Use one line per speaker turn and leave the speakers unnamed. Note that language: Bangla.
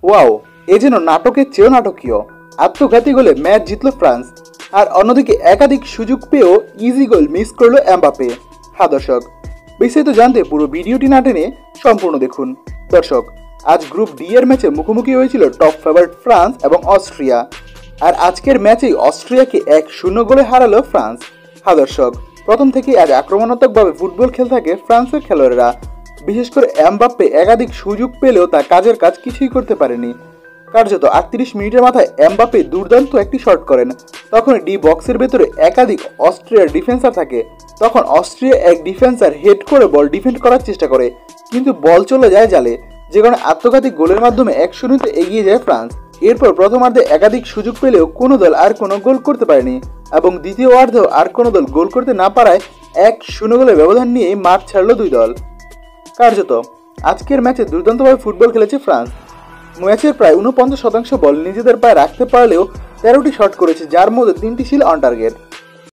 ওয়াও, এ যেন নাটকের চেয়েও নাটকীয়। আত্মঘাতী গোলে ম্যাচ জিতল ফ্রান্স, আর অন্যদিকে একাধিক সুযোগ পেয়েও ইজি গোল মিস করলো এমবাপ্পে। হ্যাঁ দর্শক, বিস্তারিত জানতে পুরো ভিডিওটি না টেনে সম্পূর্ণ দেখুন। দর্শক, আজ গ্রুপ ডি এর ম্যাচে মুখোমুখি হয়েছিল টপ ফেভারিট ফ্রান্স এবং অস্ট্রিয়া, আর আজকের ম্যাচেই অস্ট্রিয়াকে 1-0 গোলে হারালো ফ্রান্স। হ্যাঁ দর্শক, প্রথম থেকেই আজ আক্রমণাত্মকভাবে ফুটবল খেলে থাকে ফ্রান্সের খেলোয়াড়েরা। বিশেষ করে এমবাপ্পে একাধিক সুযোগ পেলেও তা কাজের কাজ কিছুই করতে পারেনি। কার্যত 38 মিনিটের মাথায় এমবাপ্পে দুর্দান্ত একটি শট করেন। তখন ডি বক্সের ভেতরে একাধিক অস্ট্রিয়ার ডিফেন্সার থাকে। তখন অস্ট্রিয়া এক ডিফেন্সার হেড করে বল ডিফেন্ড করার চেষ্টা করে, কিন্তু বল চলে যায় জালে, যে কারণে আত্মঘাতী গোলের মাধ্যমে 1-0 এগিয়ে যায় ফ্রান্স। এরপর প্রথমার্ধে একাধিক সুযোগ পেলেও কোনো দল আর কোনো গোল করতে পারেনি, এবং দ্বিতীয় অর্ধেও আর কোনো দল গোল করতে না পারায় 1-0 গোলের ব্যবধান নিয়ে মাঠ ছাড়ল দুই দল। কার্যত আজকের ম্যাচে দুর্দান্তভাবে ফুটবল খেলেছে ফ্রান্স। ম্যাচের প্রায় 49% বল নিজেদের পায়ে রাখতে পারলেও 13টি শট করেছে, যার মধ্যে 3টি ছিল অন টার্গেট।